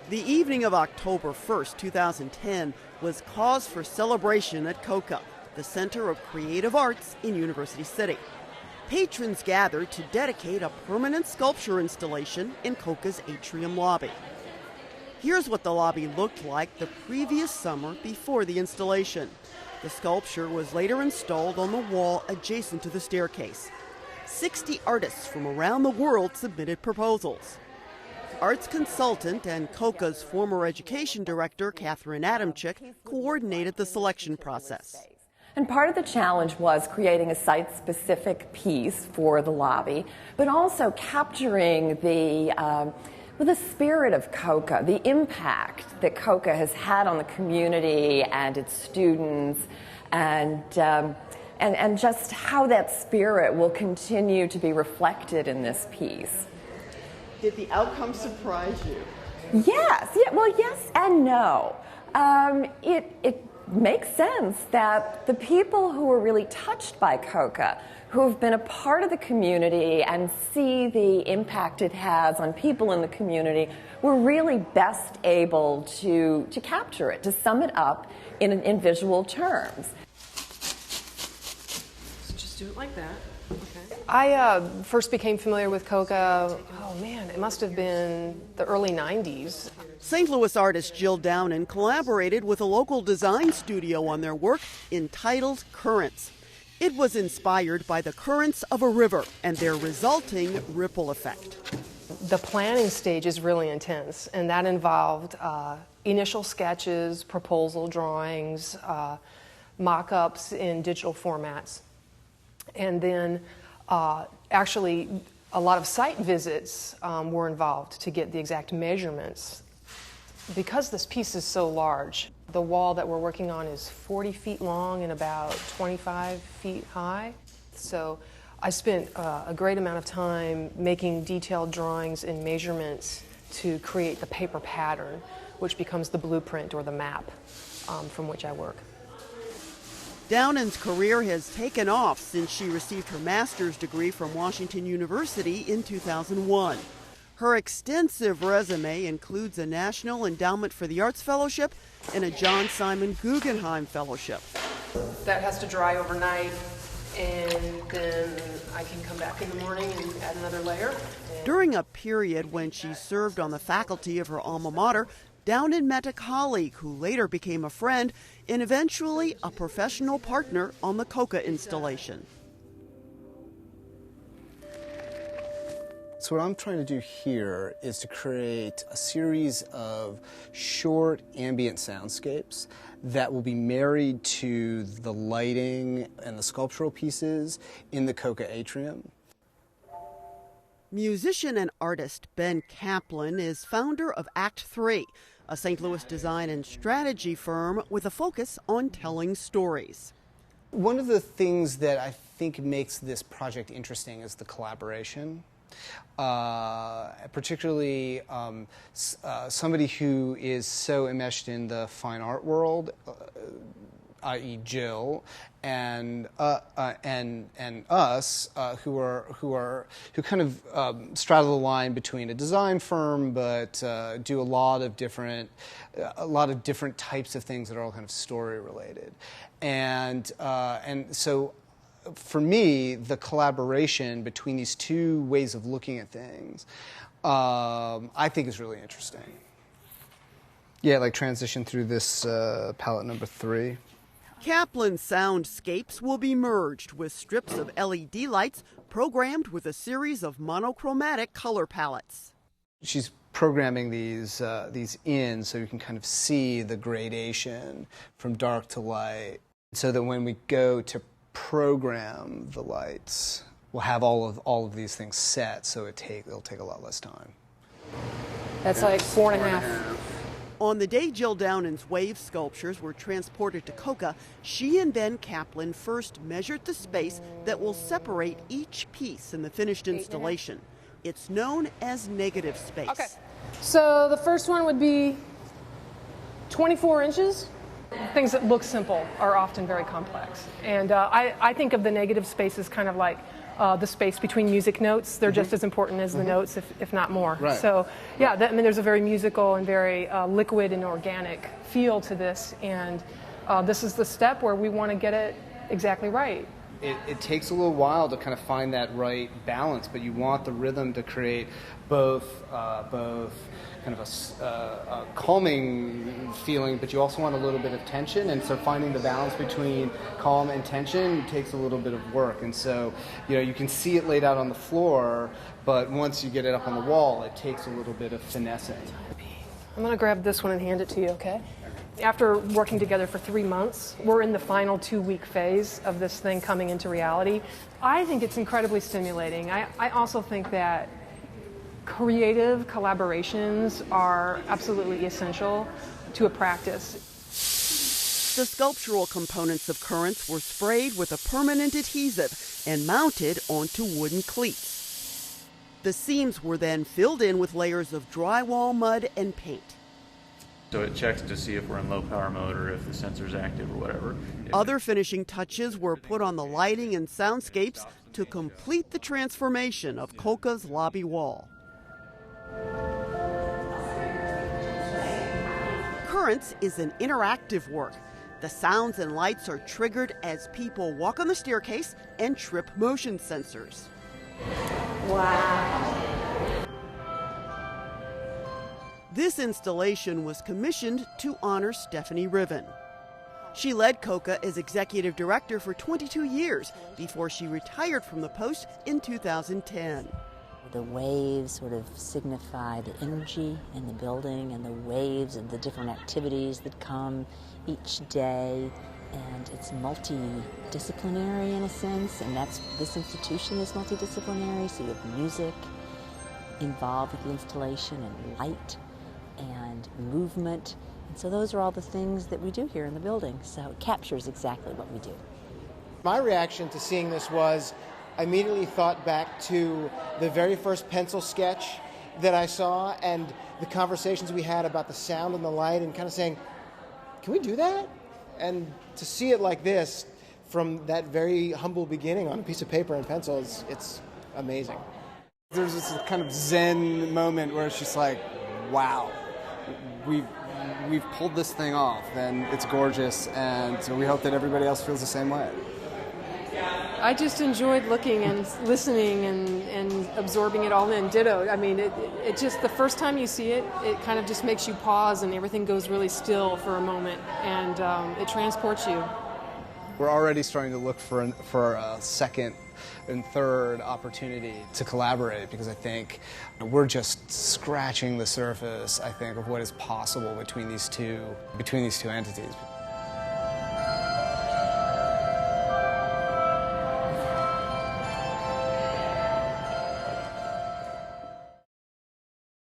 The evening of October 1st, 2010 was cause for celebration at COCA, the Center of Creative Arts in University City. Patrons gathered to dedicate a permanent sculpture installation in COCA's atrium lobby. Here's what the lobby looked like the previous summer before the installation. The sculpture was later installed on the wall adjacent to the staircase. 60 artists from around the world submitted proposals. Arts consultant and COCA's former education director, Catherine Adamczyk, coordinated the selection process. And part of the challenge was creating a site-specific piece for the lobby, but also capturing the spirit of COCA, the impact that COCA has had on the community and its students, and just how that spirit will continue to be reflected in this piece. Did the outcome surprise you? Yes. Well, yes and no. It makes sense that the people who are really touched by COCA, who have been a part of the community and see the impact it has on people in the community, were really best able to capture it, to sum it up in visual terms. So just do it like that. Okay. I first became familiar with COCA, it must have been the early 90s. St. Louis artist Jill Downen collaborated with a local design studio on their work entitled Currents. It was inspired by the currents of a river and their resulting ripple effect. The planning stage is really intense, and that involved initial sketches, proposal drawings, mock-ups in digital formats, and then actually a lot of site visits were involved to get the exact measurements. Because this piece is so large, the wall that we're working on is 40 feet long and about 25 feet high. So I spent a great amount of time making detailed drawings and measurements to create the paper pattern, which becomes the blueprint or the map from which I work. Downen's career has taken off since she received her master's degree from Washington University in 2001. Her extensive resume includes a National Endowment for the Arts Fellowship and a John Simon Guggenheim Fellowship. That has to dry overnight, and then I can come back in the morning and add another layer. During a period when she served on the faculty of her alma mater, Downen met a colleague who later became a friend and eventually a professional partner on the COCA installation. So what I'm trying to do here is to create a series of short ambient soundscapes that will be married to the lighting and the sculptural pieces in the COCA atrium. Musician and artist Ben Kaplan is founder of Act 3, a St. Louis design and strategy firm with a focus on telling stories. One of the things that I think makes this project interesting is the collaboration. Particularly somebody who is so enmeshed in the fine art world, i.e. Jill, and us, who kind of straddle the line between a design firm, but do a lot of different types of things that are all kind of story related, and so. For me, the collaboration between these two ways of looking at things, I think is really interesting. Yeah, like transition through this palette number 3. Kaplan's soundscapes will be merged with strips of LED lights programmed with a series of monochromatic color palettes. She's programming these in so you can kind of see the gradation from dark to light, so that when we go to program the lights, we'll have all of these things set, so it'll take a lot less time. That's like 4.5. On the day Jill Downen's wave sculptures were transported to COCA, she and Ben Kaplan first measured the space that will separate each piece in the finished installation. It's known as negative space. Okay, so the first one would be 24 inches. Things that look simple are often very complex. And I think of the negative space as kind of like the space between music notes. They're just as important as the notes, if not more. Right. So, yeah, I mean, there's a very musical and very liquid and organic feel to this, and this is the step where we want to get it exactly right. It takes a little while to kind of find that right balance, but you want the rhythm to create both kind of a calming feeling, but you also want a little bit of tension, and so finding the balance between calm and tension takes a little bit of work. And so, you can see it laid out on the floor, but once you get it up on the wall, it takes a little bit of finessing. I'm going to grab this one and hand it to you, okay? After working together for 3 months, we're in the final 2-week phase of this thing coming into reality. I think it's incredibly stimulating. I also think that creative collaborations are absolutely essential to a practice. The sculptural components of Currents were sprayed with a permanent adhesive and mounted onto wooden cleats. The seams were then filled in with layers of drywall, mud, and paint. So it checks to see if we're in low power mode or if the sensor's active or whatever. Other finishing touches were put on the lighting and soundscapes to complete the transformation of COCA's lobby wall. Currents is an interactive work. The sounds and lights are triggered as people walk on the staircase and trip motion sensors. Wow. This installation was commissioned to honor Stephanie Riven. She led COCA as executive director for 22 years before she retired from the post in 2010. The waves sort of signify the energy in the building and the waves of the different activities that come each day. And it's multidisciplinary in a sense, and this institution is multidisciplinary, so you have music involved with the installation and light and movement. And so those are all the things that we do here in the building. So it captures exactly what we do. My reaction to seeing this was I immediately thought back to the very first pencil sketch that I saw and the conversations we had about the sound and the light and kind of saying, can we do that? And to see it like this from that very humble beginning on a piece of paper and pencil, it's amazing. There's this kind of zen moment where it's just like, wow, we've pulled this thing off, and it's gorgeous, and so we hope that everybody else feels the same way. I just enjoyed looking and listening and absorbing it all in. Ditto. I mean, it just, the first time you see it, it kind of just makes you pause and everything goes really still for a moment, and it transports you. We're already starting to look for a second and third opportunity to collaborate, because I think we're just scratching the surface, I think, of what is possible between these two entities.